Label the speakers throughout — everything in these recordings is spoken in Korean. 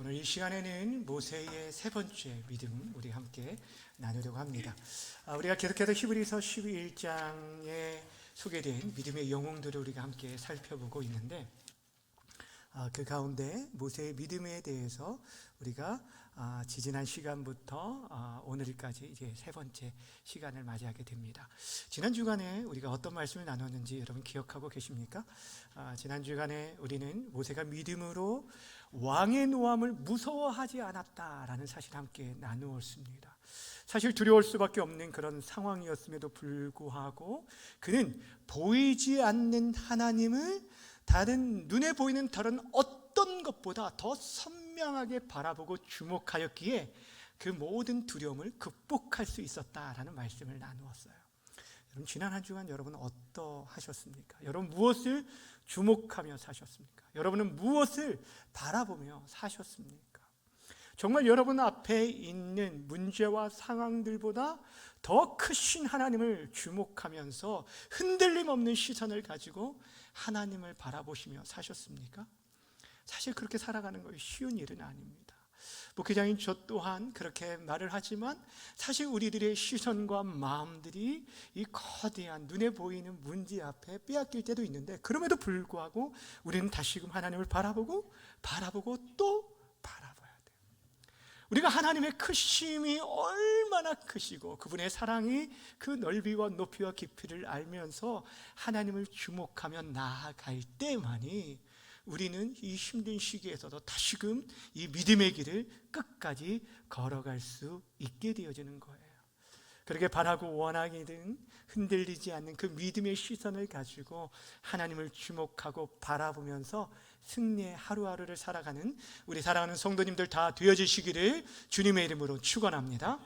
Speaker 1: 오늘 이 시간에는 모세의 세 번째 믿음 우리 함께 나누려고 합니다. 우리가 계속해서 히브리서 11장에 소개된 믿음의 영웅들을 우리가 함께 살펴보고 있는데 그 가운데 모세의 믿음에 대해서 우리가 지지난 시간부터 오늘까지 이제 세 번째 시간을 맞이하게 됩니다. 지난 주간에 우리가 어떤 말씀을 나눴는지 여러분 기억하고 계십니까? 지난 주간에 우리는 모세가 믿음으로 왕의 노함을 무서워하지 않았다라는 사실을 함께 나누었습니다. 사실 두려울 수밖에 없는 그런 상황이었음에도 불구하고 그는 보이지 않는 하나님을 다른 눈에 보이는 다른 어떤 것보다 더 선명하게 바라보고 주목하였기에 그 모든 두려움을 극복할 수 있었다라는 말씀을 나누었어요. 여러분 지난 한 주간 여러분은 어떠하셨습니까? 여러분 무엇을 주목하며 사셨습니까? 여러분은 무엇을 바라보며 사셨습니까? 정말 여러분 앞에 있는 문제와 상황들보다 더 크신 하나님을 주목하면서 흔들림 없는 시선을 가지고 하나님을 바라보시며 사셨습니까? 사실 그렇게 살아가는 것이 쉬운 일은 아닙니다. 목회자인 저 또한 그렇게 말을 하지만 사실 우리들의 시선과 마음들이 이 거대한 눈에 보이는 문제 앞에 빼앗길 때도 있는데 그럼에도 불구하고 우리는 다시금 하나님을 바라보고 또 바라봐야 돼요. 우리가 하나님의 크심이 얼마나 크시고 그분의 사랑이 그 넓이와 높이와 깊이를 알면서 하나님을 주목하며 나아갈 때만이 우리는 이 힘든 시기에서도 다시금 이 믿음의 길을 끝까지 걸어갈 수 있게 되어지는 거예요. 그렇게 바라고 원하기는 흔들리지 않는 그 믿음의 시선을 가지고 하나님을 주목하고 바라보면서 승리의 하루하루를 살아가는 우리 사랑하는 성도님들 다 되어지시기를 주님의 이름으로 축원합니다.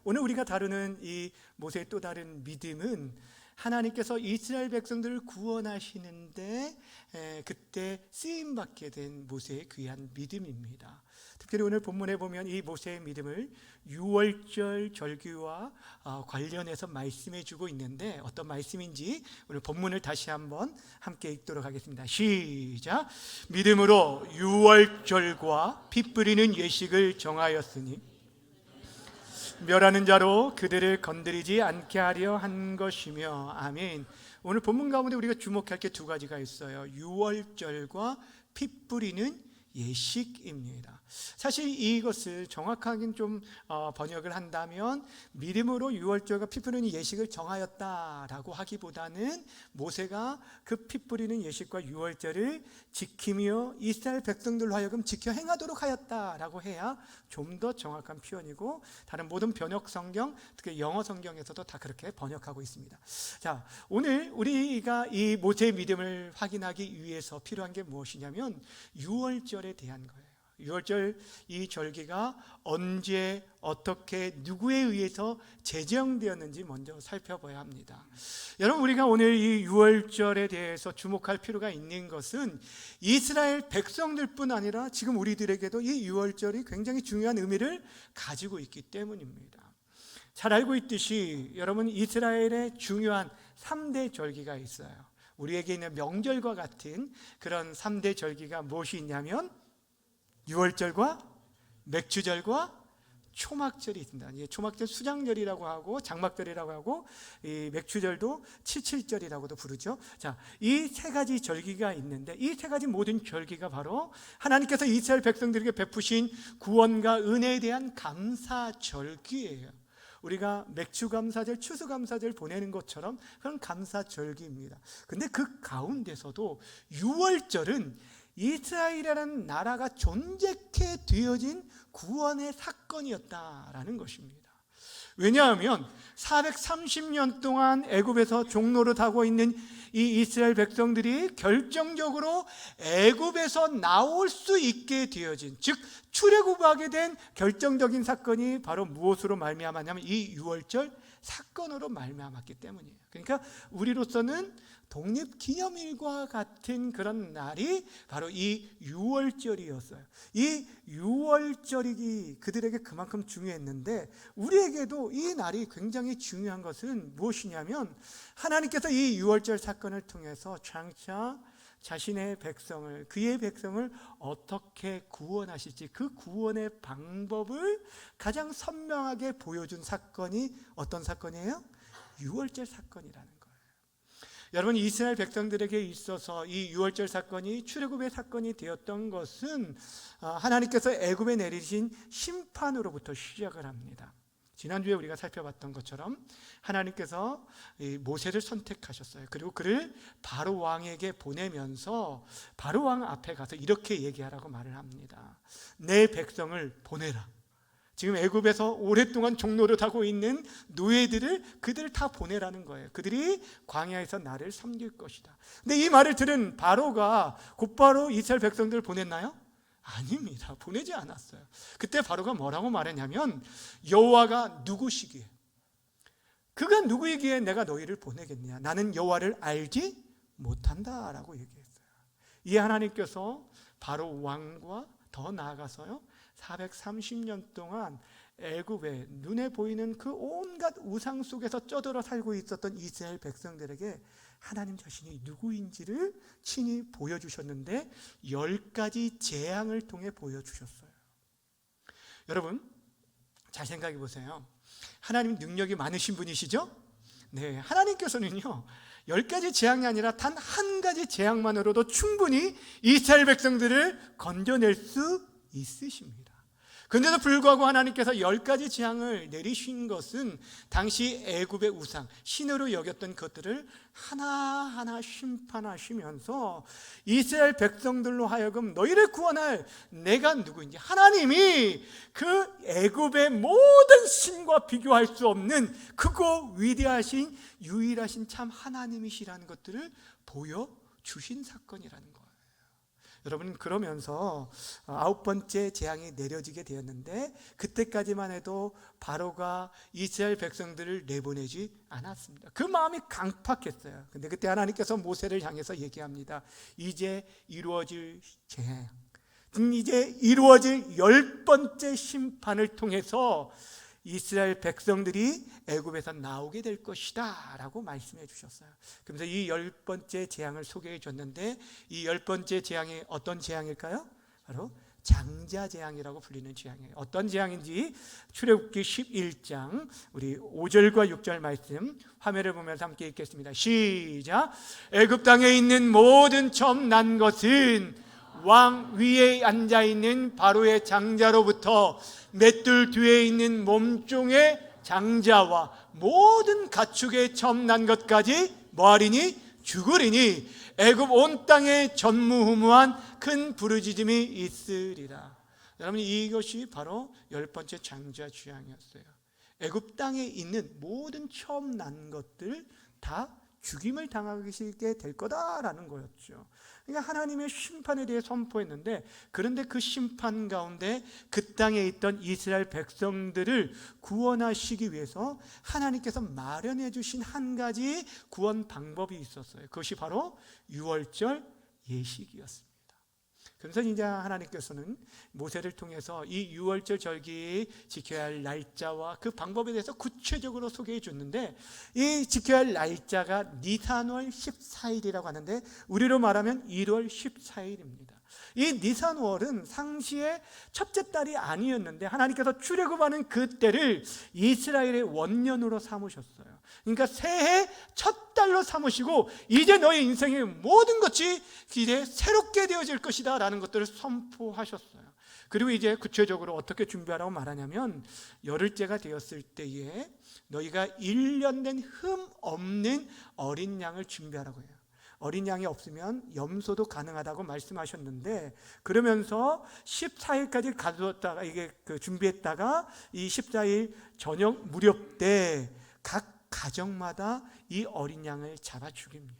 Speaker 1: 오늘 우리가 다루는 이 모세의 또 다른 믿음은 하나님께서 이스라엘 백성들을 구원하시는데 그때 쓰임받게 된 모세의 귀한 믿음입니다. 특별히 오늘 본문에 보면 이 모세의 믿음을 유월절 절기와 관련해서 말씀해 주고 있는데 어떤 말씀인지 오늘 본문을 다시 한번 함께 읽도록 하겠습니다. 시작! 믿음으로 유월절과 피 뿌리는 예식을 정하였으니 멸하는 자로 그들을 건드리지 않게 하려 한 것이며. 아멘. 오늘 본문 가운데 우리가 주목할 게 두 가지가 있어요. 유월절과 피 뿌리는 예식입니다. 사실 이것을 정확하게 좀 번역을 한다면 믿음으로 유월절과 피 뿌리는 예식을 정하였다라고 하기보다는 모세가 그 피 뿌리는 예식과 유월절을 지키며 이스라엘 백성들로 하여금 지켜 행하도록 하였다라고 해야 좀 더 정확한 표현이고 다른 모든 번역 성경, 특히 영어 성경에서도 다 그렇게 번역하고 있습니다. 자, 오늘 우리가 이 모세의 믿음을 확인하기 위해서 필요한 게 무엇이냐면 유월절에 대한 거예요. 유월절 이 절기가 언제 어떻게 누구에 의해서 제정되었는지 먼저 살펴봐야 합니다. 여러분 우리가 오늘 이 유월절에 대해서 주목할 필요가 있는 것은 이스라엘 백성들뿐 아니라 지금 우리들에게도 이 유월절이 굉장히 중요한 의미를 가지고 있기 때문입니다. 잘 알고 있듯이 여러분 이스라엘의 중요한 3대 절기가 있어요. 우리에게 있는 명절과 같은 그런 3대 절기가 무엇이 있냐면 유월절과 맥주절과 초막절이 있습니다. 초막절 수장절이라고 하고 장막절이라고 하고 이 맥주절도 칠칠절이라고도 부르죠. 자, 이 세 가지 절기가 있는데 이 세 가지 모든 절기가 바로 하나님께서 이스라엘 백성들에게 베푸신 구원과 은혜에 대한 감사절기예요. 우리가 맥주감사절, 추수감사절 보내는 것처럼 그런 감사절기입니다. 근데 그 가운데서도 유월절은 이스라엘이라는 나라가 존재케 되어진 구원의 사건이었다라는 것입니다. 왜냐하면 430년 동안 애굽에서 종노릇 하고 있는 이 이스라엘 백성들이 결정적으로 애굽에서 나올 수 있게 되어진, 즉 출애굽하게 된 결정적인 사건이 바로 무엇으로 말미암았냐면 이 유월절 사건으로 말미암았기 때문이에요. 그러니까 우리로서는 독립기념일과 같은 그런 날이 바로 이 유월절이었어요. 이 유월절이 그들에게 그만큼 중요했는데 우리에게도 이 날이 굉장히 중요한 것은 무엇이냐면 하나님께서 이 유월절 사건을 통해서 장차 자신의 백성을, 그의 백성을 어떻게 구원하실지 그 구원의 방법을 가장 선명하게 보여준 사건이 어떤 사건이에요? 유월절 사건이라는 거예요. 여러분, 이스라엘 백성들에게 있어서 이 유월절 사건이 출애굽의 사건이 되었던 것은 하나님께서 애굽에 내리신 심판으로부터 시작을 합니다. 지난주에 우리가 살펴봤던 것처럼 하나님께서 모세를 선택하셨어요. 그리고 그를 바로 왕에게 보내면서 바로 왕 앞에 가서 이렇게 얘기하라고 말을 합니다. 내 백성을 보내라. 지금 애굽에서 오랫동안 종노릇하고 있는 노예들을 그들을 다 보내라는 거예요. 그들이 광야에서 나를 섬길 것이다. 근데 이 말을 들은 바로가 곧바로 이스라엘 백성들을 보냈나요? 아닙니다. 보내지 않았어요. 그때 바로가 뭐라고 말했냐면 여호와가 누구시기에, 그가 누구이기에 내가 너희를 보내겠냐, 나는 여호와를 알지 못한다라고 얘기했어요. 이 하나님께서 바로 왕과 더 나아가서요 430년 동안 애굽에 눈에 보이는 그 온갖 우상 속에서 쩌들어 살고 있었던 이스라엘 백성들에게 하나님 자신이 누구인지를 친히 보여주셨는데 10가지 재앙을 통해 보여주셨어요. 여러분, 잘 생각해 보세요. 하나님 능력이 많으신 분이시죠? 네, 하나님께서는요 10가지 재앙이 아니라 단 한 가지 재앙만으로도 충분히 이스라엘 백성들을 건져낼 수 있으십니다. 그런데도 불구하고 하나님께서 10가지 재앙을 내리신 것은 당시 애굽의 우상, 신으로 여겼던 것들을 하나하나 심판하시면서 이스라엘 백성들로 하여금 너희를 구원할 내가 누구인지, 하나님이 그 애굽의 모든 신과 비교할 수 없는 크고 위대하신 유일하신 참 하나님이시라는 것들을 보여주신 사건이라는 거예요. 여러분, 그러면서 9번째 재앙이 내려지게 되었는데 그때까지만 해도 바로가 이스라엘 백성들을 내보내지 않았습니다. 그 마음이 강팍했어요. 근데 그때 하나님께서 모세를 향해서 얘기합니다. 이제 이루어질 재앙, 이제 이루어질 10번째 심판을 통해서 이스라엘 백성들이 애굽에서 나오게 될 것이다 라고 말씀해 주셨어요. 그래서 이 10번째 재앙을 소개해 줬는데 이 10번째 재앙이 어떤 재앙일까요? 바로 장자재앙이라고 불리는 재앙이에요. 어떤 재앙인지 출애굽기 11장 우리 5절과 6절 말씀 화면을 보면서 함께 읽겠습니다. 시작. 애굽 땅에 있는 모든 처음 난 것은 왕 위에 앉아있는 바로의 장자로부터 맷돌 뒤에 있는 몸종의 장자와 모든 가축의 처음 난 것까지 뭐하리니? 죽으리니 애굽 온 땅에 전무후무한 큰 부르짖음이 있으리라. 여러분, 이것이 바로 10번째 장자 재앙이었어요. 애굽 땅에 있는 모든 처음 난 것들 다 죽임을 당하게 될 거다라는 거였죠. 그러니까 하나님의 심판에 대해 선포했는데, 그런데 그 심판 가운데 그 땅에 있던 이스라엘 백성들을 구원하시기 위해서 하나님께서 마련해 주신 한 가지 구원 방법이 있었어요. 그것이 바로 유월절 예식이었습니다. 그래서 이제 하나님께서는 모세를 통해서 이 유월절 절기 지켜야 할 날짜와 그 방법에 대해서 구체적으로 소개해 줬는데, 이 지켜야 할 날짜가 니산월 14일이라고 하는데 우리로 말하면 1월 14일입니다. 이 니산월은 상시의 첫째 달이 아니었는데 하나님께서 출애굽하는 그 때를 이스라엘의 원년으로 삼으셨어요. 그러니까 새해 첫 달로 삼으시고 이제 너의 인생의 모든 것이 이제 새롭게 되어질 것이다 라는 것들을 선포하셨어요. 그리고 이제 구체적으로 어떻게 준비하라고 말하냐면, 열흘째가 되었을 때에 너희가 1년 된 흠 없는 어린 양을 준비하라고 해요. 어린 양이 없으면 염소도 가능하다고 말씀하셨는데, 그러면서 14일까지 가두었다가 이게 준비했다가 이 14일 저녁 무렵 때 각 가정마다 이 어린 양을 잡아 죽입니다.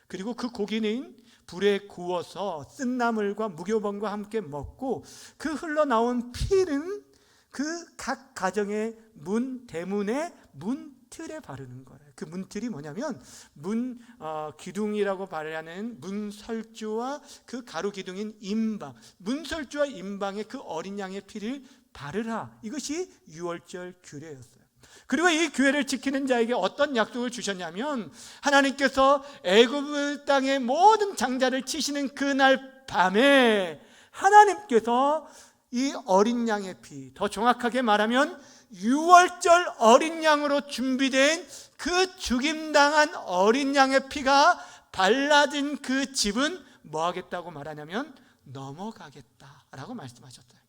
Speaker 1: 그리고 그 고기는 불에 구워서 쓴나물과 무교병과 함께 먹고 그 흘러나온 피는 그 각 가정의 문 대문에 문틀에 바르는 거예요. 그 문틀이 뭐냐면 기둥이라고 말하는 문설주와 그 가로 기둥인 임방, 문설주와 임방에 그 어린 양의 피를 바르라. 이것이 유월절 규례였어요. 그리고 이 교회를 지키는 자에게 어떤 약속을 주셨냐면 하나님께서 애굽 땅의 모든 장자를 치시는 그날 밤에 하나님께서 이 어린 양의 피, 더 정확하게 말하면 유월절 어린 양으로 준비된 그 죽임당한 어린 양의 피가 발라진 그 집은 뭐 하겠다고 말하냐면 넘어가겠다라고 말씀하셨어요.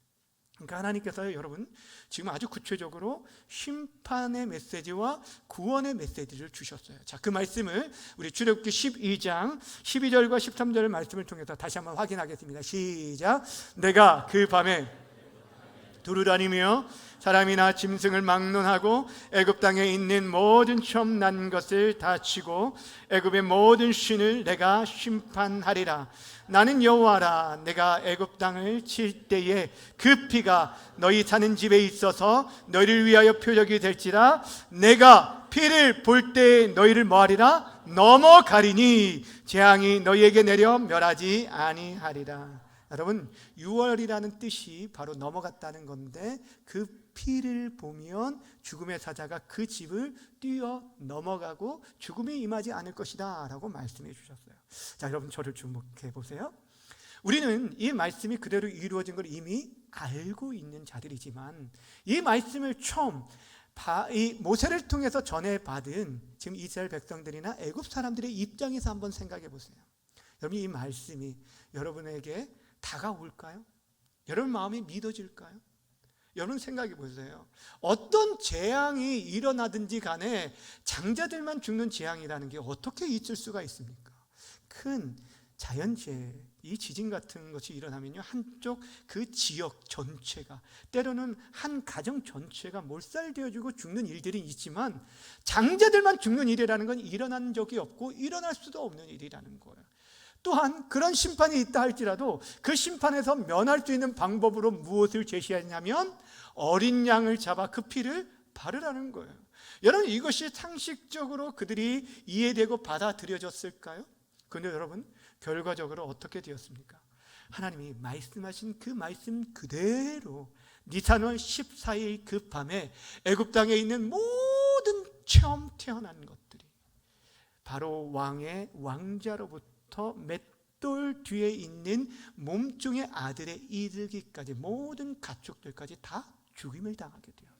Speaker 1: 그러니까 하나님께서 여러분 지금 아주 구체적으로 심판의 메시지와 구원의 메시지를 주셨어요. 자, 그 말씀을 우리 출애굽기 12장 12절과 13절 말씀을 통해서 다시 한번 확인하겠습니다. 시작. 내가 그 밤에 두루다니며 사람이나 짐승을 막론하고 애굽 땅에 있는 모든 처음 난 것을 다 치고 애굽의 모든 신을 내가 심판하리라. 나는 여호와라. 내가 애굽 땅을 칠 때에 그 피가 너희 사는 집에 있어서 너희를 위하여 표적이 될지라. 내가 피를 볼 때에 너희를 뭐하리라? 넘어가리니 재앙이 너희에게 내려 멸하지 아니하리라. 여러분, 6월이라는 뜻이 바로 넘어갔다는 건데 그 피를 보면 죽음의 사자가 그 집을 뛰어 넘어가고 죽음이 임하지 않을 것이다 라고 말씀해 주셨어요. 자, 여러분 저를 주목해 보세요. 우리는 이 말씀이 그대로 이루어진 걸 이미 알고 있는 자들이지만 이 말씀을 처음 이 모세를 통해서 전해받은 지금 이스라엘 백성들이나 애굽 사람들의 입장에서 한번 생각해 보세요. 여러분, 이 말씀이 여러분에게 다가올까요? 여러분 마음이 믿어질까요? 여러분 생각해 보세요. 어떤 재앙이 일어나든지 간에 장자들만 죽는 재앙이라는 게 어떻게 있을 수가 있습니까? 큰 자연재해, 이 지진 같은 것이 일어나면요, 한쪽 그 지역 전체가, 때로는 한 가정 전체가 몰살되어지고 죽는 일들이 있지만 장자들만 죽는 일이라는 건 일어난 적이 없고 일어날 수도 없는 일이라는 거예요. 또한 그런 심판이 있다 할지라도 그 심판에서 면할 수 있는 방법으로 무엇을 제시하냐면 어린 양을 잡아 그 피를 바르라는 거예요. 여러분, 이것이 상식적으로 그들이 이해되고 받아들여졌을까요? 그런데 여러분, 결과적으로 어떻게 되었습니까? 하나님이 말씀하신 그 말씀 그대로 니산월 14일 그 밤에 애굽 땅에 있는 모든 처음 태어난 것들이 바로 왕의 왕자로부터 맷돌 뒤에 있는 몸종의 아들에 이르기까지 모든 가축들까지 다 죽임을 당하게 되었어요.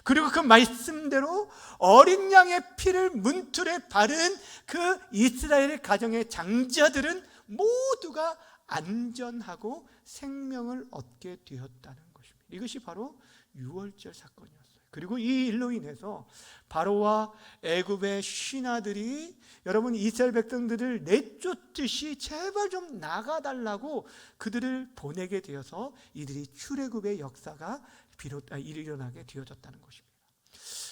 Speaker 1: 그리고 그 말씀대로 어린 양의 피를 문틀에 바른 그 이스라엘 가정의 장자들은 모두가 안전하고 생명을 얻게 되었다는 것입니다. 이것이 바로 유월절 사건이었어요. 그리고 이 일로 인해서 바로와 애굽의 신하들이 여러분 이스라엘 백성들을 내쫓듯이 제발 좀 나가달라고 그들을 보내게 되어서 이들이 출애굽의 역사가 일어나게 되어졌다는 것입니다.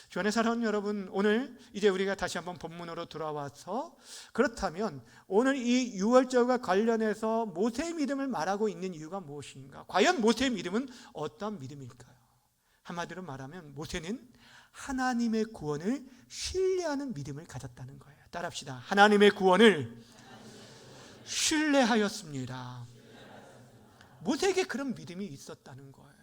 Speaker 1: 주 안에 사랑하는 여러분, 오늘 이제 우리가 다시 한번 본문으로 돌아와서 그렇다면 오늘 이 유월절과 관련해서 모세의 믿음을 말하고 있는 이유가 무엇인가? 과연 모세의 믿음은 어떤 믿음일까요? 한마디로 말하면 모세는 하나님의 구원을 신뢰하는 믿음을 가졌다는 거예요. 따라합시다. 하나님의 구원을 신뢰하였습니다. 모세에게 그런 믿음이 있었다는 거예요.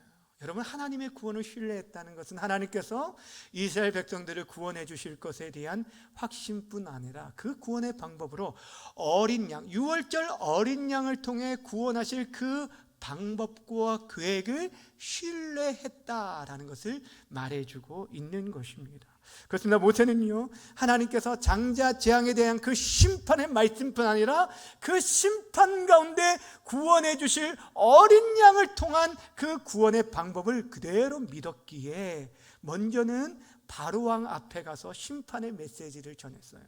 Speaker 1: 여러분, 하나님의 구원을 신뢰했다는 것은 하나님께서 이스라엘 백성들을 구원해 주실 것에 대한 확신뿐 아니라 그 구원의 방법으로 어린 양, 유월절 어린 양을 통해 구원하실 그 방법과 계획을 신뢰했다라는 것을 말해주고 있는 것입니다. 그렇습니다. 모세는요, 하나님께서 장자 재앙에 대한 그 심판의 말씀뿐 아니라 그 심판 가운데 구원해 주실 어린 양을 통한 그 구원의 방법을 그대로 믿었기에 먼저는 바로왕 앞에 가서 심판의 메시지를 전했어요.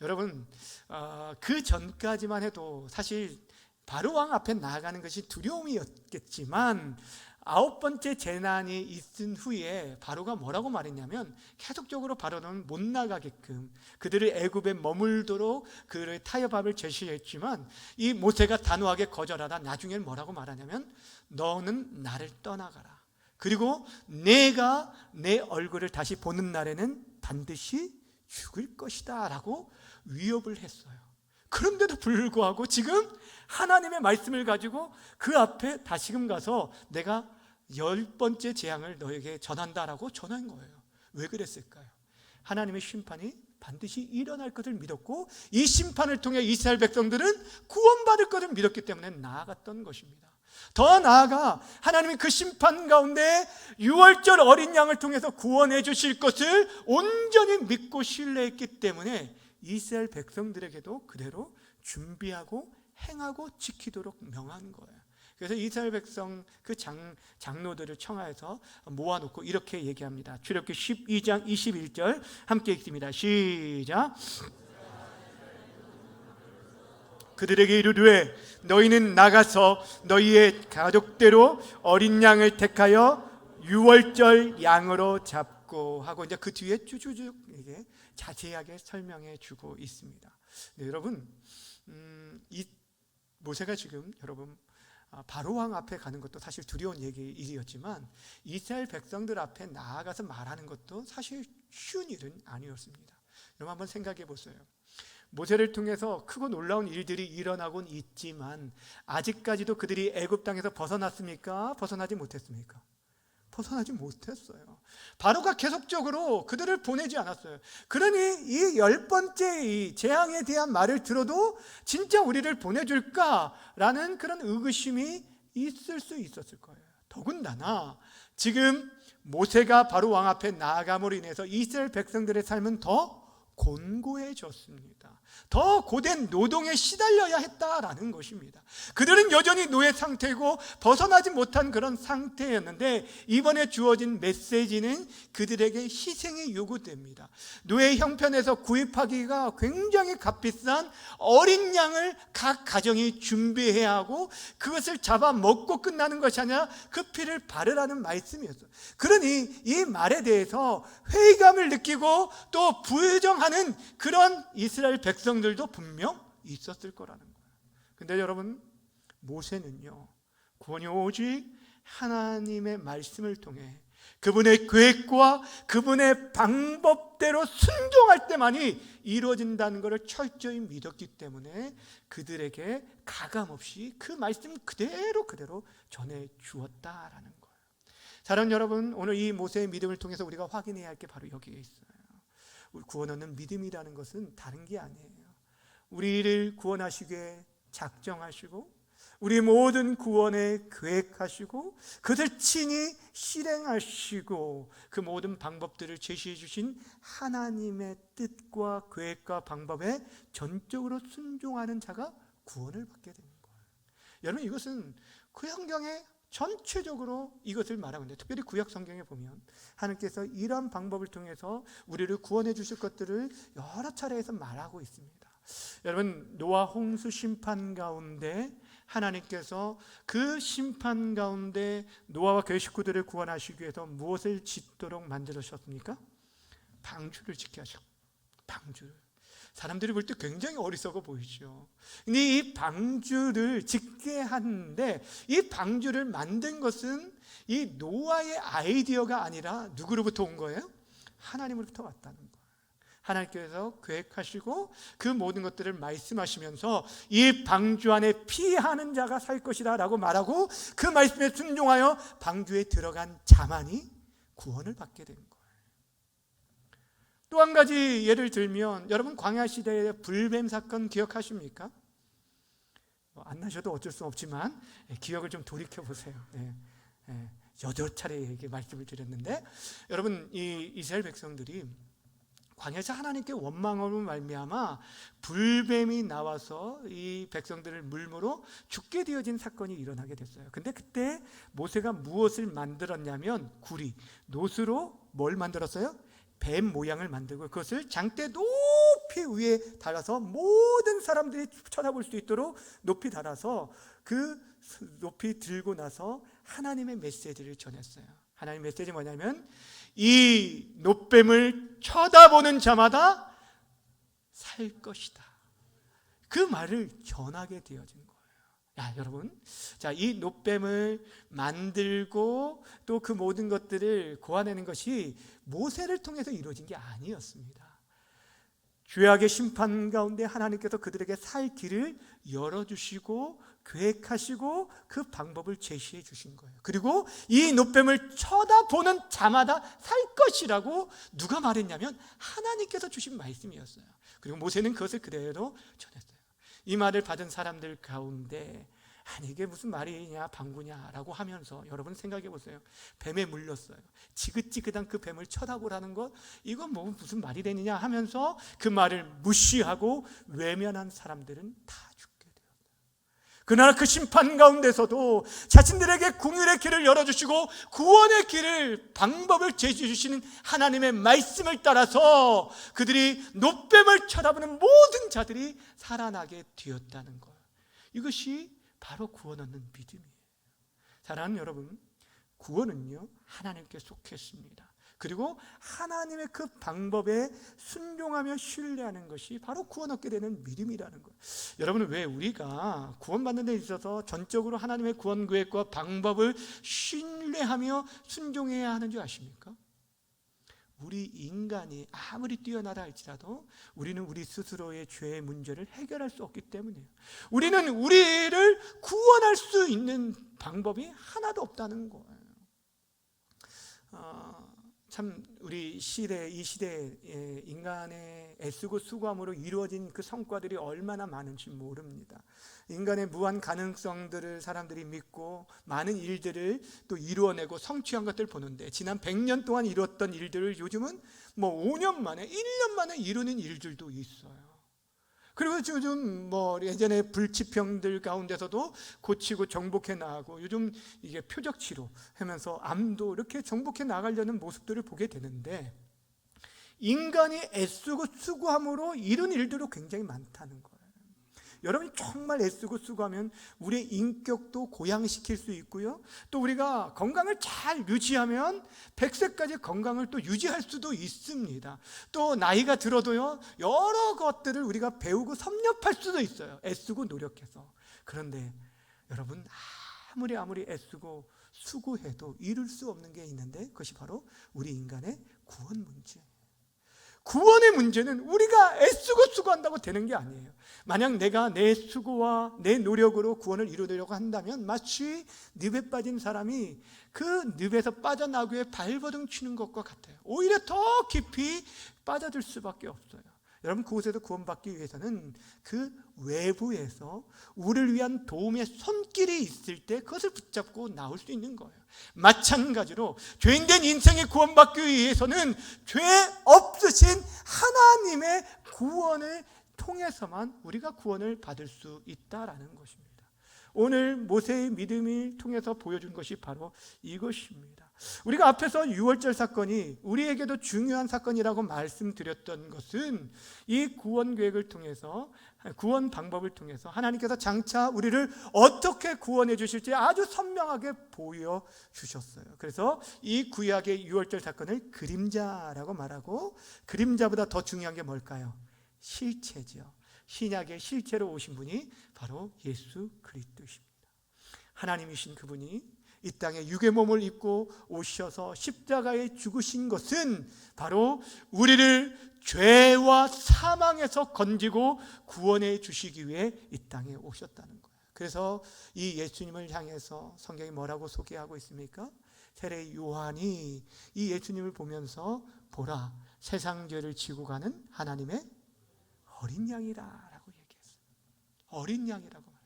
Speaker 1: 여러분, 그 전까지만 해도 사실 바로왕 앞에 나아가는 것이 두려움이었겠지만 9번째 재난이 있은 후에 바로가 뭐라고 말했냐면 계속적으로 바로는 못 나가게끔 그들을 애굽에 머물도록 그를 타협함을 제시했지만 이 모세가 단호하게 거절하다 나중에는 뭐라고 말하냐면 너는 나를 떠나가라. 그리고 내가 내 얼굴을 다시 보는 날에는 반드시 죽을 것이다 라고 위협을 했어요. 그런데도 불구하고 지금 하나님의 말씀을 가지고 그 앞에 다시금 가서 내가 10번째 재앙을 너에게 전한다라고 전한 거예요. 왜 그랬을까요? 하나님의 심판이 반드시 일어날 것을 믿었고 이 심판을 통해 이스라엘 백성들은 구원받을 것을 믿었기 때문에 나아갔던 것입니다. 더 나아가 하나님이 그 심판 가운데 유월절 어린 양을 통해서 구원해 주실 것을 온전히 믿고 신뢰했기 때문에 이스라엘 백성들에게도 그대로 준비하고 행하고 지키도록 명한 거예요. 그래서 이스라엘 백성 그 장로들을 청하여서 모아놓고 이렇게 얘기합니다. 출애굽기 12장 21절 함께 읽습니다. 시작. 그들에게 이르되 너희는 나가서 너희의 가족대로 어린 양을 택하여 유월절 양으로 잡고 하고 이제 그 뒤에 쭈쭈쭈 이게 자세하게 설명해 주고 있습니다. 네, 여러분 이 모세가 지금 여러분 바로왕 앞에 가는 것도 사실 두려운 일이었지만 이스라엘 백성들 앞에 나아가서 말하는 것도 사실 쉬운 일은 아니었습니다. 여러분 한번 생각해 보세요. 모세를 통해서 크고 놀라운 일들이 일어나곤 있지만 아직까지도 그들이 애굽 땅에서 벗어났습니까? 벗어나지 못했습니까? 벗어나지 못했어요. 바로가 계속적으로 그들을 보내지 않았어요. 그러니 이 10번째 이 재앙에 대한 말을 들어도 진짜 우리를 보내줄까라는 그런 의구심이 있을 수 있었을 거예요. 더군다나 지금 모세가 바로 왕 앞에 나아감으로 인해서 이스라엘 백성들의 삶은 더 곤고해졌습니다. 더 고된 노동에 시달려야 했다라는 것입니다. 그들은 여전히 노예 상태고 벗어나지 못한 그런 상태였는데 이번에 주어진 메시지는 그들에게 희생이 요구됩니다. 노예 형편에서 구입하기가 굉장히 값비싼 어린 양을 각 가정이 준비해야 하고 그것을 잡아먹고 끝나는 것이 아니라 그 피를 바르라는 말씀이었어요. 그러니 이 말에 대해서 회의감을 느끼고 또 부정하는 그런 이스라엘 백성들도 분명 있었을 거라는 거예요. 근데 여러분 모세는요 구원이 오직 하나님의 말씀을 통해 그분의 계획과 그분의 방법대로 순종할 때만이 이루어진다는 것을 철저히 믿었기 때문에 그들에게 가감없이 그 말씀 그대로 전해 주었다라는 거예요. 사랑하는 여러분, 오늘 이 모세의 믿음을 통해서 우리가 확인해야 할 게 바로 여기에 있어요. 구원 얻는 믿음이라는 것은 다른 게 아니에요. 우리를 구원하시기에 작정하시고 우리 모든 구원에 계획하시고 그것을 친히 실행하시고 그 모든 방법들을 제시해 주신 하나님의 뜻과 계획과 방법에 전적으로 순종하는 자가 구원을 받게 되는 거예요. 여러분 이것은 그 성경에 전체적으로 이것을 말하고 있는데 특별히 구약 성경에 보면 하나님께서 이러한 방법을 통해서 우리를 구원해 주실 것들을 여러 차례에서 말하고 있습니다. 여러분 노아 홍수 심판 가운데 하나님께서 그 심판 가운데 노아와 그의 식구들을 구원하시기 위해서 무엇을 짓도록 만들으셨습니까? 방주를 짓게 하셨고 방주를 사람들이 볼 때 굉장히 어리석어 보이죠. 근데 이 방주를 짓게 하는데 이 방주를 만든 것은 이 노아의 아이디어가 아니라 누구로부터 온 거예요? 하나님으로부터 왔다는 거예요. 하나님께서 계획하시고 그 모든 것들을 말씀하시면서 이 방주 안에 피하는 자가 살 것이다 라고 말하고 그 말씀에 순종하여 방주에 들어간 자만이 구원을 받게 된 거예요. 또 한 가지 예를 들면 여러분 광야 시대의 불뱀 사건 기억하십니까? 안 나셔도 어쩔 수 없지만 기억을 좀 돌이켜 보세요. 여러 차례 말씀을 드렸는데 여러분 이 이스라엘 백성들이 광야에서 하나님께 원망으로 말미암아 불뱀이 나와서 이 백성들을 물므로 죽게 되어진 사건이 일어나게 됐어요. 근데 그때 모세가 무엇을 만들었냐면 구리, 놋으로 뭘 만들었어요? 뱀 모양을 만들고 그것을 장대 높이 위에 달아서 모든 사람들이 쳐다볼 수 있도록 높이 달아서 그 높이 들고 나서 하나님의 메시지를 전했어요. 하나님의 메시지 뭐냐면 이 놋뱀을 쳐다보는 자마다 살 것이다. 그 말을 전하게 되어진 거예요. 야, 여러분, 자, 이 놋뱀을 만들고 또 그 모든 것들을 고아내는 것이 모세를 통해서 이루어진 게 아니었습니다. 죄악의 심판 가운데 하나님께서 그들에게 살 길을 열어주시고 계획하시고 그 방법을 제시해 주신 거예요. 그리고 이 노뱀을 쳐다보는 자마다 살 것이라고 누가 말했냐면 하나님께서 주신 말씀이었어요. 그리고 모세는 그것을 그대로 전했어요. 이 말을 받은 사람들 가운데 아니 이게 무슨 말이냐 방구냐라고 하면서 여러분 생각해 보세요. 뱀에 물렸어요. 지긋지긋한 그 뱀을 쳐다보라는 것 이건 뭐 무슨 말이 되느냐 하면서 그 말을 무시하고 외면한 사람들은 다 죽게 되었어요. 그러나 그 심판 가운데서도 자신들에게 긍휼의 길을 열어주시고 구원의 길을 방법을 제시해 주시는 하나님의 말씀을 따라서 그들이 노뱀을 쳐다보는 모든 자들이 살아나게 되었다는 거예요. 이것이 바로 구원 얻는 믿음이에요. 사랑하는 여러분, 구원은요 하나님께 속했습니다. 그리고 하나님의 그 방법에 순종하며 신뢰하는 것이 바로 구원 얻게 되는 믿음이라는 거예요. 여러분, 왜 우리가 구원받는 데 있어서 전적으로 하나님의 구원 계획과 방법을 신뢰하며 순종해야 하는 줄 아십니까? 우리 인간이 아무리 뛰어나다 할지라도 우리는 우리 스스로의 죄의 문제를 해결할 수 없기 때문이에요. 우리는 우리를 구원할 수 있는 방법이 하나도 없다는 거예요. 참 우리 이 시대에 인간의 애쓰고 수고함으로 이루어진 그 성과들이 얼마나 많은지 모릅니다. 인간의 무한 가능성들을 사람들이 믿고 많은 일들을 또 이루어내고 성취한 것들 보는데 지난 100년 동안 이루었던 일들을 요즘은 뭐 5년 만에 1년 만에 이루는 일들도 있어요. 그리고 요즘 뭐 예전에 불치병들 가운데서도 고치고 정복해 나가고 요즘 이게 표적 치료 하면서 암도 이렇게 정복해 나가려는 모습들을 보게 되는데 인간이 애쓰고 수고함으로 이룬 일들도 굉장히 많다는 거예요. 여러분이 정말 애쓰고 수고하면 우리의 인격도 고양시킬 수 있고요. 또 우리가 건강을 잘 유지하면 100세까지 건강을 또 유지할 수도 있습니다. 또 나이가 들어도요, 여러 것들을 우리가 배우고 섭렵할 수도 있어요. 애쓰고 노력해서. 그런데 여러분, 아무리 애쓰고 수고해도 이룰 수 없는 게 있는데 그것이 바로 우리 인간의 구원 문제예요. 구원의 문제는 우리가 애쓰고 수고한다고 되는 게 아니에요. 만약 내가 내 수고와 내 노력으로 구원을 이루려고 한다면 마치 늪에 빠진 사람이 그 늪에서 빠져나오기 위해 발버둥 치는 것과 같아요. 오히려 더 깊이 빠져들 수밖에 없어요. 여러분, 그곳에서 구원받기 위해서는 그 외부에서 우리를 위한 도움의 손길이 있을 때 그것을 붙잡고 나올 수 있는 거예요. 마찬가지로 죄인된 인생에 구원받기 위해서는 죄 없으신 하나님의 구원을 통해서만 우리가 구원을 받을 수 있다라는 것입니다. 오늘 모세의 믿음을 통해서 보여준 것이 바로 이것입니다. 우리가 앞에서 유월절 사건이 우리에게도 중요한 사건이라고 말씀드렸던 것은 이 구원 계획을 통해서, 구원 방법을 통해서 하나님께서 장차 우리를 어떻게 구원해 주실지 아주 선명하게 보여주셨어요. 그래서 이 구약의 유월절 사건을 그림자라고 말하고, 그림자보다 더 중요한 게 뭘까요? 실체죠. 신약의 실체로 오신 분이 바로 예수 그리스도십니다. 하나님이신 그분이 이 땅에 육의 몸을 입고 오셔서 십자가에 죽으신 것은 바로 우리를 죄와 사망에서 건지고 구원해 주시기 위해 이 땅에 오셨다는 거예요. 그래서 이 예수님을 향해서 성경이 뭐라고 소개하고 있습니까? 세례 요한이 이 예수님을 보면서 보라, 세상 죄를 지고 가는 하나님의 어린 양이라고 얘기했어요. 어린 양이라고 말했어요.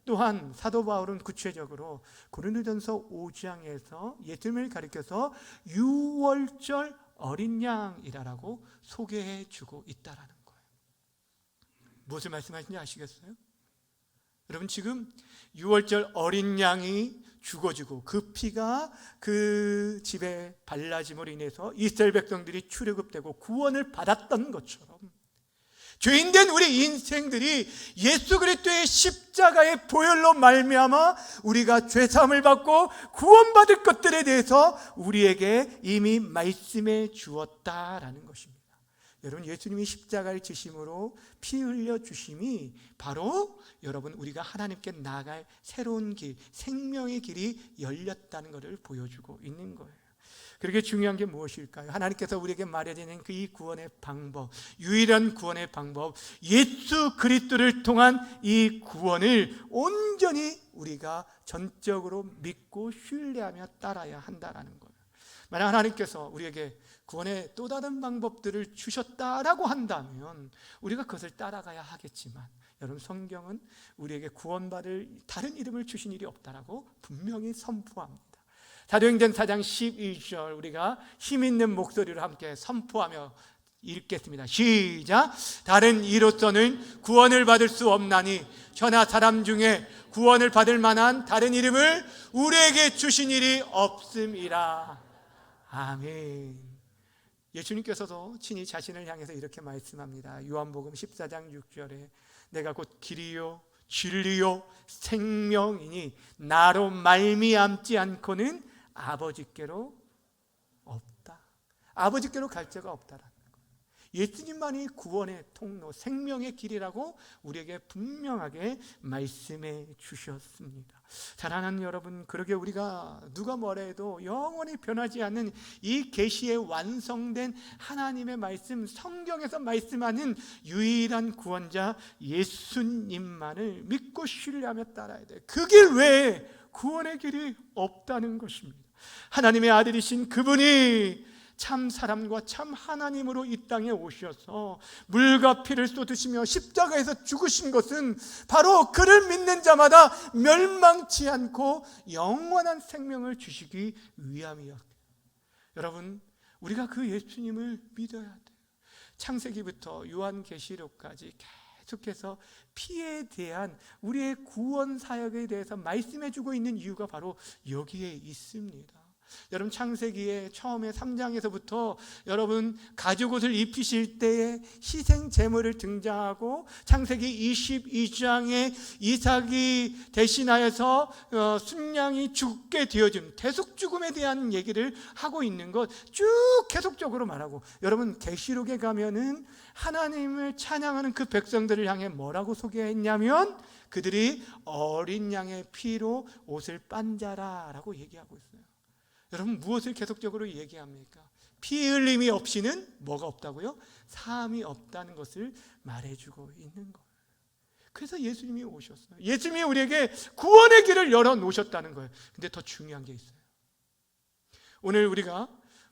Speaker 1: 또한 사도 바울은 구체적으로 고린도전서 5장에서 예수님을 가리켜서 유월절 어린 양이라고 소개해 주고 있다라는 거예요. 무엇을 말씀하시는지 아시겠어요? 여러분, 지금 유월절 어린 양이 죽어지고 그 피가 그 집에 발라짐으로 인해서 이스라엘 백성들이 출애굽되고 구원을 받았던 것처럼 죄인된 우리 인생들이 예수 그리스도의 십자가의 보혈로 말미암아 우리가 죄사함을 받고 구원받을 것들에 대해서 우리에게 이미 말씀해 주었다라는 것입니다. 여러분, 예수님이 십자가를 지심으로 피 흘려 주심이 바로 여러분 우리가 하나님께 나아갈 새로운 길, 생명의 길이 열렸다는 것을 보여주고 있는 거예요. 그렇게 중요한 게 무엇일까요? 하나님께서 우리에게 말해주는 그 이 구원의 방법, 유일한 구원의 방법, 예수 그리스도를 통한 이 구원을 온전히 우리가 전적으로 믿고 신뢰하며 따라야 한다는 거예요. 만약 하나님께서 우리에게 구원의 또 다른 방법들을 주셨다라고 한다면 우리가 그것을 따라가야 하겠지만, 여러분, 성경은 우리에게 구원받을 다른 이름을 주신 일이 없다라고 분명히 선포합니다. 사도행전 4장 11절 우리가 힘 있는 목소리로 함께 선포하며 읽겠습니다. 시작. 다른 이로서는 구원을 받을 수 없나니 천하 사람 중에 구원을 받을 만한 다른 이름을 우리에게 주신 일이 없음이라. 아멘. 예수님께서도 친히 자신을 향해서 이렇게 말씀합니다. 요한복음 14장 6절에 내가 곧 길이요 진리요 생명이니 나로 말미암지 않고는 아버지께로 없다. 아버지께로 갈 자가 없다라는 거예요. 예수님만이 구원의 통로, 생명의 길이라고 우리에게 분명하게 말씀해 주셨습니다. 사랑하는 여러분, 그러게 우리가 누가 뭐라 해도 영원히 변하지 않는 이 계시의 완성된 하나님의 말씀, 성경에서 말씀하는 유일한 구원자 예수님만을 믿고 신뢰하며 따라야 돼요. 그 길 외에 구원의 길이 없다는 것입니다. 하나님의 아들이신 그분이 참 사람과 참 하나님으로 이 땅에 오셔서 물과 피를 쏟으시며 십자가에서 죽으신 것은 바로 그를 믿는 자마다 멸망치 않고 영원한 생명을 주시기 위함이었대요. 여러분, 우리가 그 예수님을 믿어야 돼요. 창세기부터 요한계시록까지 계속해서 피에 대한 우리의 구원 사역에 대해서 말씀해 주고 있는 이유가 바로 여기에 있습니다. 여러분, 창세기에 처음에 3장에서부터 여러분 가죽옷을 입히실 때에 희생 제물을 등장하고, 창세기 22장에 이삭이 대신하여서 순양이 죽게 되어진 대속 죽음에 대한 얘기를 하고 있는 것 쭉 계속적으로 말하고, 여러분 계시록에 가면은 하나님을 찬양하는 그 백성들을 향해 뭐라고 소개했냐면 그들이 어린 양의 피로 옷을 빤자라라고 얘기하고 있어요. 여러분, 무엇을 계속적으로 얘기합니까? 피 흘림이 없이는 뭐가 없다고요? 사함이 없다는 것을 말해주고 있는 거예요. 그래서 예수님이 오셨어요. 예수님이 우리에게 구원의 길을 열어놓으셨다는 거예요. 근데 더 중요한 게 있어요. 오늘 우리가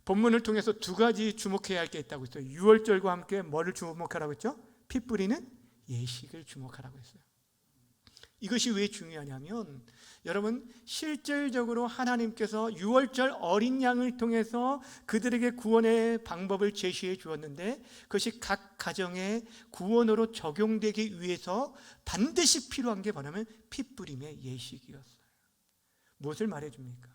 Speaker 1: 본문을 통해서 두 가지 주목해야 할 게 있다고 했어요. 유월절과 함께 뭐를 주목하라고 했죠? 피 뿌리는 예식을 주목하라고 했어요. 이것이 왜 중요하냐면, 여러분, 실질적으로 하나님께서 유월절 어린 양을 통해서 그들에게 구원의 방법을 제시해 주었는데, 그것이 각 가정의 구원으로 적용되기 위해서 반드시 필요한 게 뭐냐면 피뿌림의 예식이었어요. 무엇을 말해줍니까?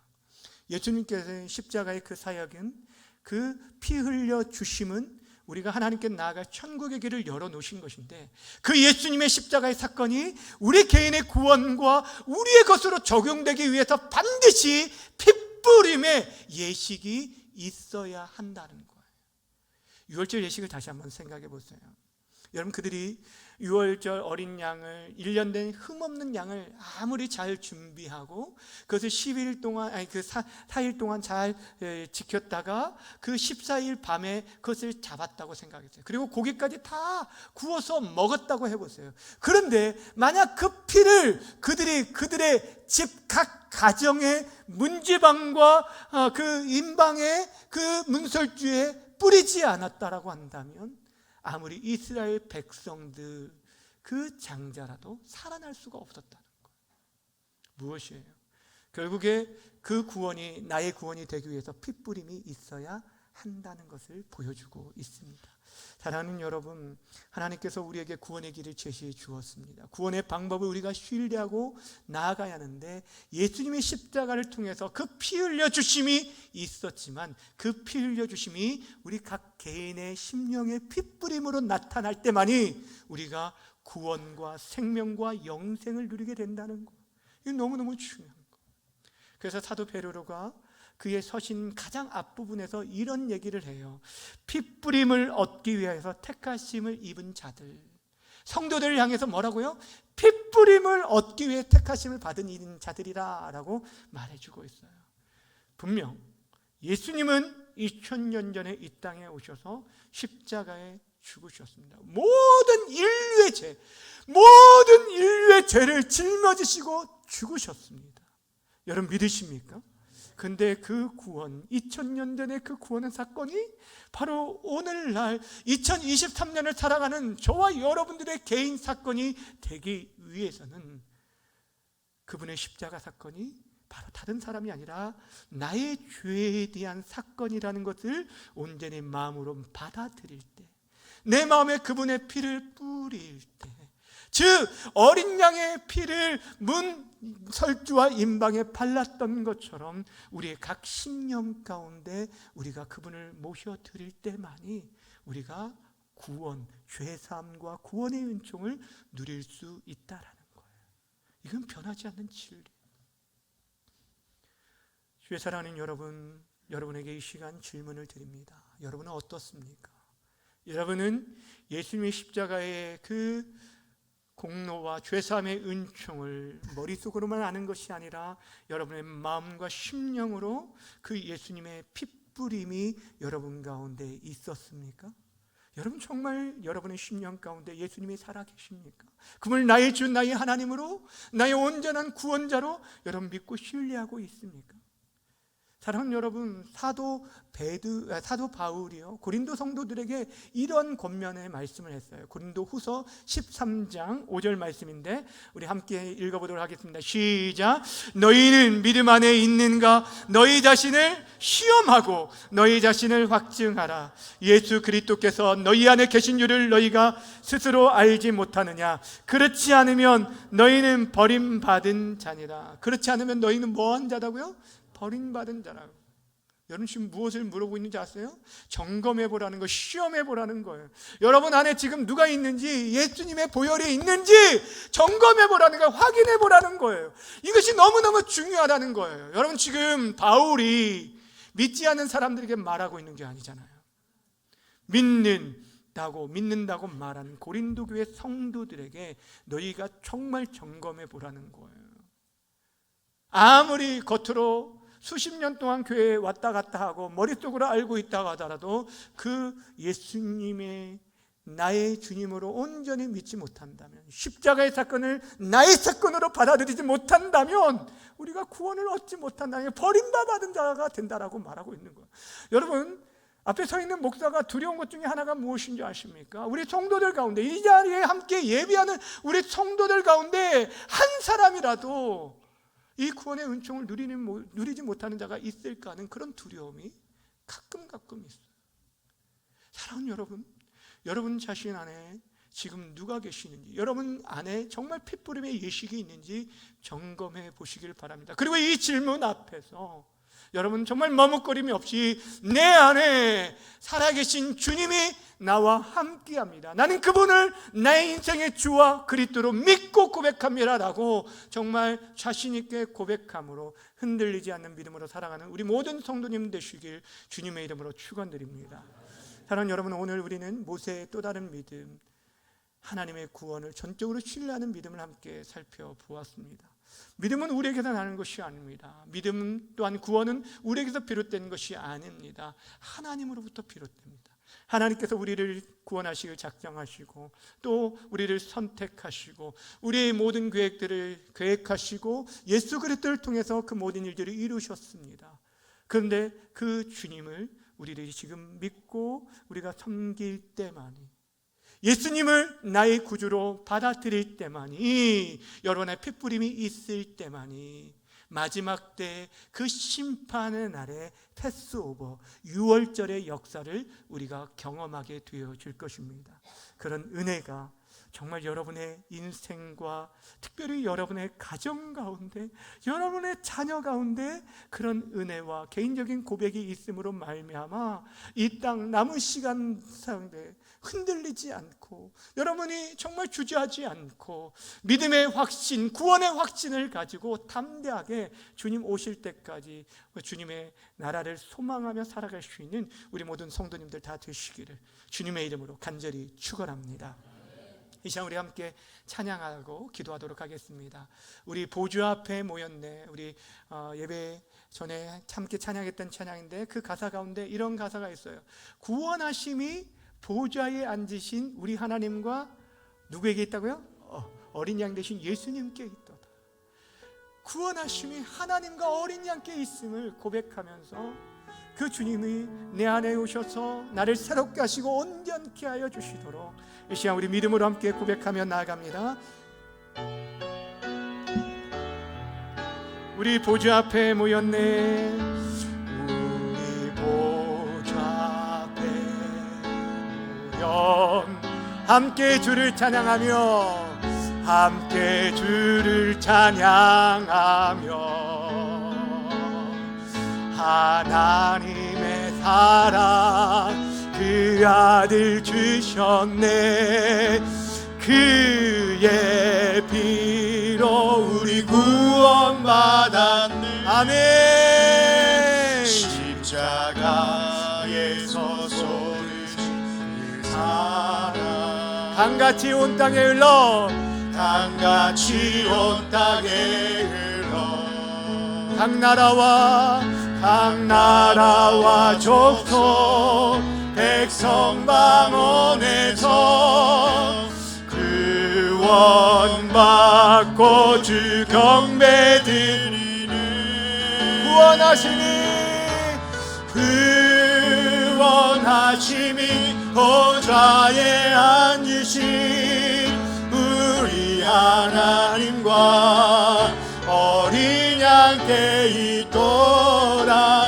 Speaker 1: 예수님께서의 십자가의 그 사역은, 그 피 흘려 주심은 우리가 하나님께 나아가 천국의 길을 열어놓으신 것인데, 그 예수님의 십자가의 사건이 우리 개인의 구원과 우리의 것으로 적용되기 위해서 반드시 핏뿌림의 예식이 있어야 한다는 거예요. 유월절 예식을 다시 한번 생각해 보세요. 여러분, 그들이 유월절 어린 양을, 1년 된 흠없는 양을 아무리 잘 준비하고 그것을 10일 동안, 아니 그 4일 동안 잘 지켰다가 그 14일 밤에 그것을 잡았다고 생각했어요. 그리고 고기까지 다 구워서 먹었다고 해보세요. 그런데 만약 그 피를 그들의 집 각 가정의 문지방과 그 임방의 그 문설주에 뿌리지 않았다라고 한다면, 아무리 이스라엘 백성들 그 장자라도 살아날 수가 없었다는 거예요. 무엇이에요? 결국에 그 구원이 나의 구원이 되기 위해서 핏뿌림이 있어야 한다는 것을 보여주고 있습니다. 사랑하는 여러분, 하나님께서 우리에게 구원의 길을 제시해 주었습니다. 구원의 방법을 우리가 신뢰하고 나아가야 하는데, 예수님의 십자가를 통해서 그 피 흘려 주심이 있었지만, 그 피 흘려 주심이 우리 각 개인의 심령의 핏뿌림으로 나타날 때만이 우리가 구원과 생명과 영생을 누리게 된다는 거. 이거 너무너무 중요한 거. 그래서 사도 베드로가 그의 서신 가장 앞부분에서 이런 얘기를 해요. 핏뿌림을 얻기 위해서 택하심을 입은 자들, 성도들을 향해서 뭐라고요? 핏뿌림을 얻기 위해 택하심을 받은 자들이라 라고 말해주고 있어요. 분명 예수님은 2000년 전에 이 땅에 오셔서 십자가에 죽으셨습니다. 모든 인류의 죄를 짊어지시고 죽으셨습니다. 여러분 믿으십니까? 근데 그 구원, 2000년 전에 그 구원의 사건이 바로 오늘날 2023년을 살아가는 저와 여러분들의 개인 사건이 되기 위해서는 그분의 십자가 사건이 바로 다른 사람이 아니라 나의 죄에 대한 사건이라는 것을 온전히 마음으로 받아들일 때, 내 마음에 그분의 피를 뿌릴 때, 즉 어린 양의 피를 문 설주와 임방에 발랐던 것처럼 우리의 각 신념 가운데 우리가 그분을 모셔드릴 때만이 우리가 구원, 죄사함과 구원의 은총을 누릴 수 있다라는 거예요. 이건 변하지 않는 진리. 주의 사랑하는 여러분, 여러분에게 이 시간 질문을 드립니다. 여러분은 어떻습니까? 여러분은 예수님의 십자가의 그 공로와 죄사함의 은총을 머릿속으로만 아는 것이 아니라 여러분의 마음과 심령으로 그 예수님의 핏뿌림이 여러분 가운데 있었습니까? 여러분 정말 여러분의 심령 가운데 예수님이 살아계십니까? 그분을 나의 주, 나의 하나님으로, 나의 온전한 구원자로 여러분 믿고 신뢰하고 있습니까? 사랑하는 여러분, 사도 바울이요 고린도 성도들에게 이런 권면의 말씀을 했어요. 고린도 후서 13장 5절 말씀인데 우리 함께 읽어보도록 하겠습니다. 시작. 너희는 믿음 안에 있는가? 너희 자신을 시험하고 너희 자신을 확증하라. 예수 그리스도께서 너희 안에 계신 줄을 너희가 스스로 알지 못하느냐? 그렇지 않으면 너희는 버림받은 자니라. 그렇지 않으면 너희는 뭐한 자다고요? 버림받은 자라고. 여러분 지금 무엇을 물어보고 있는지 아세요? 점검해 보라는 거, 시험해 보라는 거예요. 여러분 안에 지금 누가 있는지, 예수님의 보혈이 있는지 점검해 보라는 거, 확인해 보라는 거예요. 이것이 너무너무 중요하다는 거예요. 여러분 지금 바울이 믿지 않는 사람들에게 말하고 있는 게 아니잖아요. 믿는다고 말하는 고린도 교회 성도들에게 너희가 정말 점검해 보라는 거예요. 아무리 겉으로 수십 년 동안 교회에 왔다 갔다 하고 머릿속으로 알고 있다고 하더라도 그 예수님의 나의 주님으로 온전히 믿지 못한다면, 십자가의 사건을 나의 사건으로 받아들이지 못한다면 우리가 구원을 얻지 못한다면 버림받은 자가 된다라고 말하고 있는 거예요. 여러분 앞에 서 있는 목사가 두려운 것 중에 하나가 무엇인지 아십니까? 우리 성도들 가운데, 이 자리에 함께 예배하는 우리 성도들 가운데 한 사람이라도 이 구원의 은총을 누리지 못하는 자가 있을까 하는 그런 두려움이 가끔 있어요. 사랑하는 여러분, 여러분 자신 안에 지금 누가 계시는지, 여러분 안에 정말 핏부림의 예식이 있는지 점검해 보시길 바랍니다. 그리고 이 질문 앞에서 여러분 정말 머뭇거림이 없이 내 안에 살아계신 주님이 나와 함께합니다. 나는 그분을 나의 인생의 주와 그리스도로 믿고 고백합니다 라고 정말 자신 있게 고백함으로 흔들리지 않는 믿음으로 살아가는 우리 모든 성도님 되시길 주님의 이름으로 축원드립니다. 사랑하는 여러분, 오늘 우리는 모세의 또 다른 믿음, 하나님의 구원을 전적으로 신뢰하는 믿음을 함께 살펴보았습니다. 믿음은 우리에게서 나는 것이 아닙니다. 믿음 또한 구원은 우리에게서 비롯된 것이 아닙니다. 하나님으로부터 비롯됩니다. 하나님께서 우리를 구원하시길 작정하시고 또 우리를 선택하시고 우리의 모든 계획들을 계획하시고 예수 그리스도를 통해서 그 모든 일들을 이루셨습니다. 그런데 그 주님을 우리들이 지금 믿고 우리가 섬길 때만이, 예수님을 나의 구주로 받아들일 때만이, 여러분의 핏부림이 있을 때만이 마지막 때 그 심판의 날에 패스오버, 유월절의 역사를 우리가 경험하게 되어질 것입니다. 그런 은혜가 정말 여러분의 인생과 특별히 여러분의 가정 가운데, 여러분의 자녀 가운데 그런 은혜와 개인적인 고백이 있음으로 말미암아 이 땅 남은 시간 가운데 흔들리지 않고, 여러분이 정말 주저하지 않고 믿음의 확신, 구원의 확신을 가지고 담대하게 주님 오실 때까지 주님의 나라를 소망하며 살아갈 수 있는 우리 모든 성도님들 다 되시기를 주님의 이름으로 간절히 축원합니다. 이 시간 우리 함께 찬양하고 기도하도록 하겠습니다. 우리 보좌 앞에 모였네. 우리 예배 전에 함께 찬양했던 찬양인데 그 가사 가운데 이런 가사가 있어요. 구원하심이 보좌에 앉으신 우리 하나님과 누구에게 있다고요? 어린 양 되신 예수님께 있도다. 구원하심이 하나님과 어린 양께 있음을 고백하면서 그 주님이 내 안에 오셔서 나를 새롭게 하시고 온전케 하여 주시도록 이 시간 우리 믿음으로 함께 고백하며 나아갑니다. 우리 보좌 앞에 모였네. 우리 보좌 앞에 모여 함께 주를 찬양하며 함께 주를 찬양하며 하나님의 사랑 그 아들 주셨네. 그의 피로 우리 구원받았네. 아멘. 십자가에서 쏟으신 그 사랑 강같이 온 땅에 흘러 강같이 온 땅에 흘러 각 나라와 족속 백성 방언에서 구원받고 주 경배드리네. 구원하심이 보좌에 앉으신 우리 하나님과 어린 양께 있도다.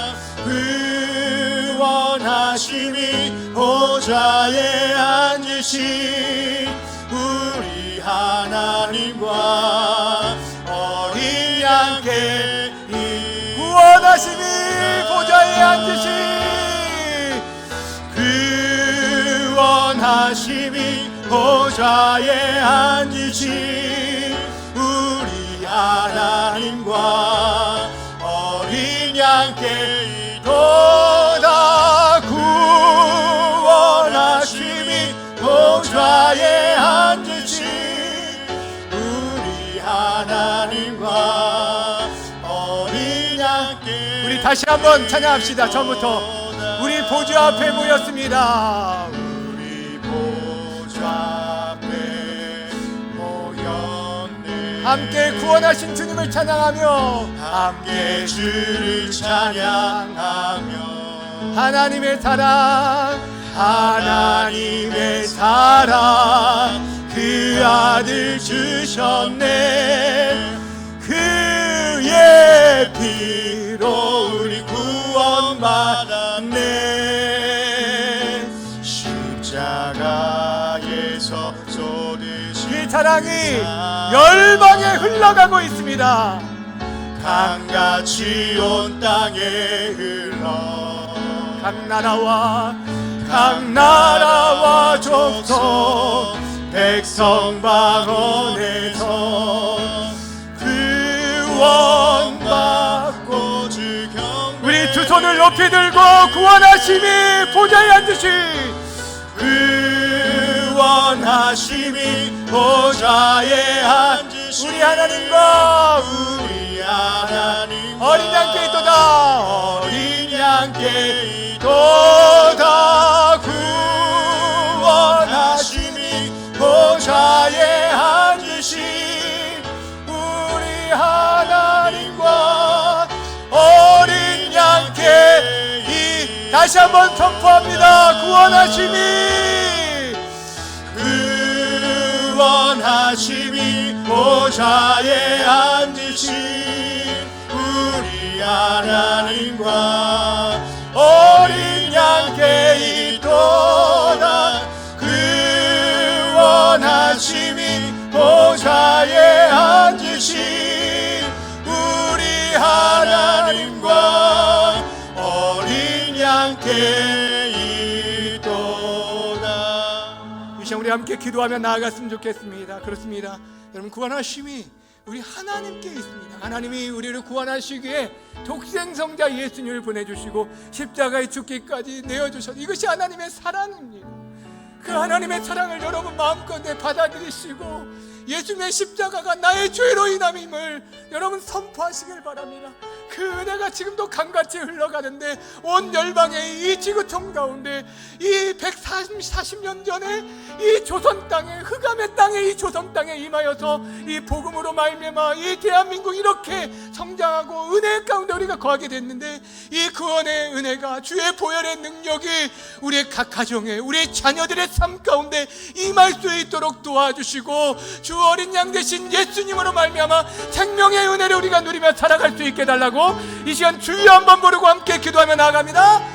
Speaker 1: 구원하심이 보좌에 앉으신 우리 하나님과 어린 양께 구원하심이 보좌에 앉으신 구원하심이 보좌에 앉으신 우리 하나님과 어린 양께 있도다. 구원하심이 보좌에 앉으신 우리 하나님과 어린 양께. 우리 다시 한번 찬양합시다. 처음부터. 우리 보좌 앞에 모였습니다. 우리 보좌 앞에 모였네. 함께 구원하신 주님을 찬양하며 함께 주를 찬양하며 하나님의 사랑 그 아들 주셨네. 그의 피로 우리 구원받았네. 십자가에서 쏟으신 이 사랑이 열방에 흘러가고 있습니다. 강같이 온 땅에 흘러 각 나라와 족속 백성 방언에서 구원받고 주 경배. 우리 두 손을 높이 들고 구원하심이 보좌에 앉으신 구원하심이 보좌에 앉으신 우리 하나님과 어린 양께 있도다. 어린 양께 있도다. 구원하심이 보좌에 앉으신 우리 하나님과 어린 양께 다시 한번 선포합니다. 구원하심이 보좌에 앉으신 우리 하나님과 어린 양께 있도다. 구원하심이 보좌에 앉으신 우리 하나님과 어린 양께 있도다. 이 시간 우리 함께 기도하며 나아갔으면 좋겠습니다. 그렇습니다. 여러분, 구원하심이 우리 하나님께 있습니다. 하나님이 우리를 구원하시기에 독생성자 예수님을 보내주시고 십자가에 죽기까지 내어주셨다. 이것이 하나님의 사랑입니다. 그 하나님의 사랑을 여러분 마음껏 받아들이시고 예수님의 십자가가 나의 죄로 인함임을 여러분 선포하시길 바랍니다. 그 은혜가 지금도 강같이 흘러가는데 온 열방의 이 지구촌 가운데 이 140년 전에 이 조선 땅에, 흑암의 땅에, 이 조선 땅에 임하여서 이 복음으로 말미암아 이 대한민국 이렇게 성장하고 은혜 가운데 우리가 거하게 됐는데, 이 구원의 은혜가 주의 보혈의 능력이 우리의 각 가정에, 우리의 자녀들의 삶 가운데 임할 수 있도록 도와주시고, 주 어린 양 되신 예수님으로 말미암아 생명의 은혜를 우리가 누리며 살아갈 수 있게 달라고 이 시간 주여 한번 부르고 함께 기도하며 나아갑니다.